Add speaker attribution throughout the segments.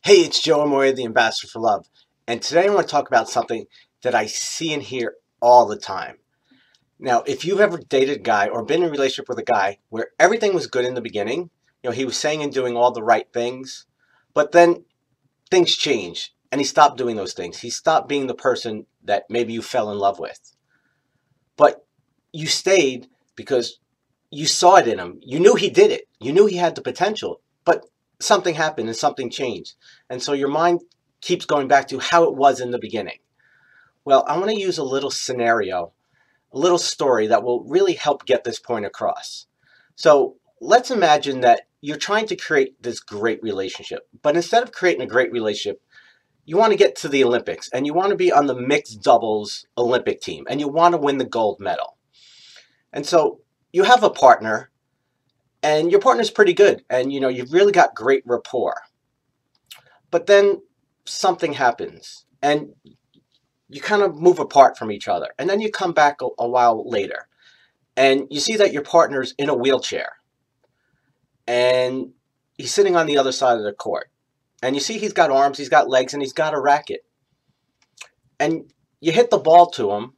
Speaker 1: Hey, it's Joe Amoia, the Ambassador for Love. And today I want to talk about something that I see and hear all the time. Now, if you've ever dated a guy or been in a relationship with a guy where everything was good in the beginning, he was saying and doing all the right things, but then things changed and he stopped doing those things. He stopped being the person that maybe you fell in love with. But you stayed because you saw it in him. You knew he did it. You knew he had the potential, but something happened and something changed. And so your mind keeps going back to how it was in the beginning. Well, I want to use a little scenario, a little story that will really help get this point across. So let's imagine that you're trying to create this great relationship, but instead of creating a great relationship, you want to get to the Olympics and you want to be on the mixed doubles Olympic team and you want to win the gold medal. And so you have a partner and your partner's pretty good and you've really got great rapport. But then something happens and you kind of move apart from each other. And then you come back a while later and you see that your partner's in a wheelchair and he's sitting on the other side of the court. And you see he's got arms, he's got legs, and he's got a racket. And you hit the ball to him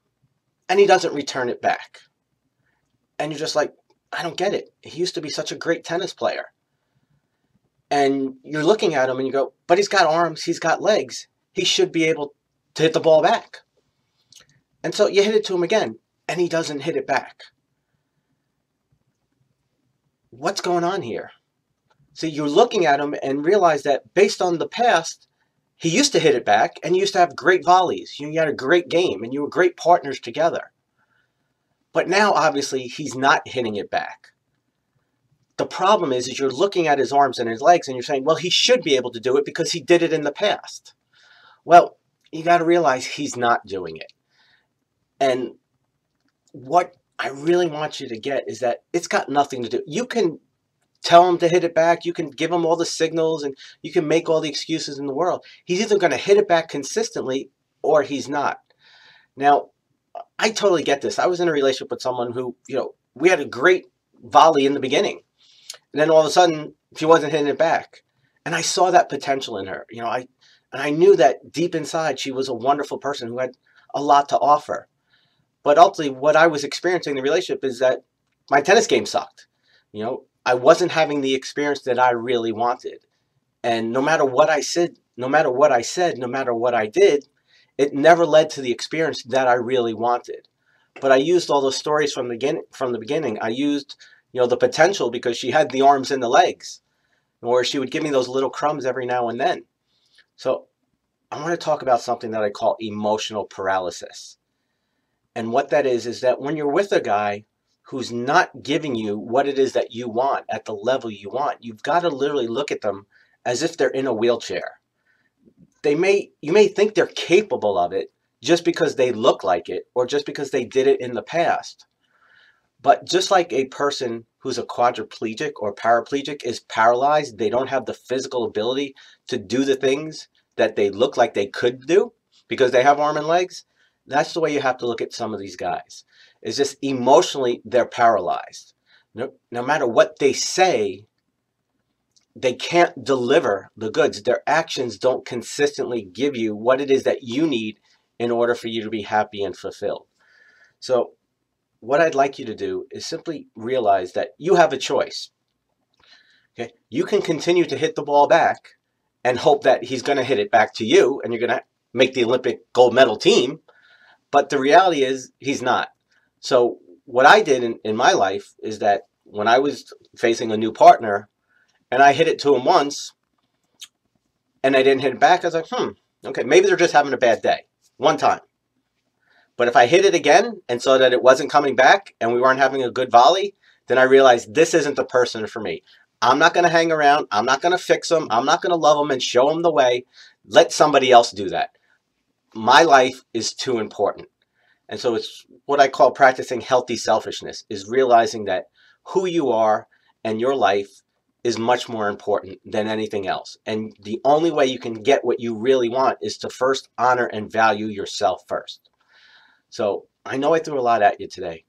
Speaker 1: and he doesn't return it back. And you're just like, I don't get it. He used to be such a great tennis player. And you're looking at him and you go, but he's got arms, he's got legs. He should be able to hit the ball back. And so you hit it to him again and he doesn't hit it back. What's going on here? So you're looking at him and realize that based on the past, he used to hit it back and you used to have great volleys. You had a great game and you were great partners together. But now, obviously, he's not hitting it back. The problem is you're looking at his arms and his legs and you're saying, well, he should be able to do it because he did it in the past. Well, you got to realize he's not doing it. And what I really want you to get is that it's got nothing to do. You can tell him to hit it back. You can give him all the signals and you can make all the excuses in the world. He's either going to hit it back consistently or he's not. Now, I totally get this. I was in a relationship with someone who, we had a great volley in the beginning. And then all of a sudden, she wasn't hitting it back. And I saw that potential in her. I knew that deep inside, she was a wonderful person who had a lot to offer. But ultimately, what I was experiencing in the relationship is that my tennis game sucked. I wasn't having the experience that I really wanted. And no matter what I said, no matter what I did, it never led to the experience that I really wanted. But I used all those stories from the beginning. I used, the potential because she had the arms and the legs, or she would give me those little crumbs every now and then. So I want to talk about something that I call emotional paralysis. And what that is that when you're with a guy who's not giving you what it is that you want at the level you want, you've got to literally look at them as if they're in a wheelchair. You may think they're capable of it just because they look like it or just because they did it in the past. But just like a person who's a quadriplegic or paraplegic is paralyzed, they don't have the physical ability to do the things that they look like they could do because they have arm and legs. That's the way you have to look at some of these guys. It's just emotionally, they're paralyzed. No matter what they say, they can't deliver the goods. Their actions don't consistently give you what it is that you need in order for you to be happy and fulfilled. So what I'd like you to do is simply realize that you have a choice. Okay? You can continue to hit the ball back and hope that he's going to hit it back to you and you're going to make the Olympic gold medal team. But the reality is he's not. So what I did in my life is that when I was facing a new partner, and I hit it to him once, and I didn't hit it back. I was like, okay, maybe they're just having a bad day. One time. But if I hit it again and saw that it wasn't coming back and we weren't having a good volley, then I realized this isn't the person for me. I'm not going to hang around. I'm not going to fix them. I'm not going to love them and show them the way. Let somebody else do that. My life is too important. And so it's what I call practicing healthy selfishness, is realizing that who you are and your life is much more important than anything else. And the only way you can get what you really want is to first honor and value yourself first. So I know I threw a lot at you today,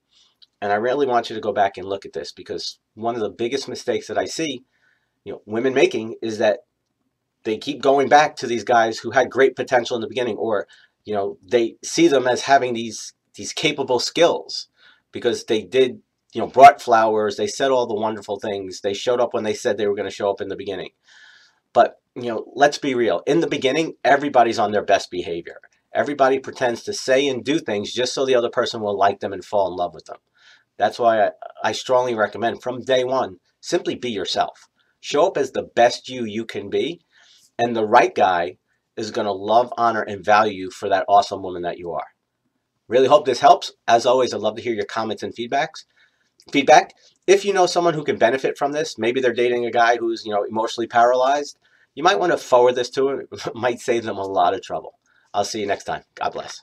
Speaker 1: and I really want you to go back and look at this, because one of the biggest mistakes that I see, women making is that they keep going back to these guys who had great potential in the beginning, or they see them as having these capable skills because they did, brought flowers, they said all the wonderful things, they showed up when they said they were going to show up in the beginning. But let's be real. In the beginning, everybody's on their best behavior. Everybody pretends to say and do things just so the other person will like them and fall in love with them. That's why I strongly recommend from day one, simply be yourself. Show up as the best you can be, and the right guy is going to love, honor, and value you for that awesome woman that you are. Really hope this helps. As always, I'd love to hear your comments and feedback. If you know someone who can benefit from this, maybe they're dating a guy who's, emotionally paralyzed, you might want to forward this to him. It might save them a lot of trouble. I'll see you next time. God bless.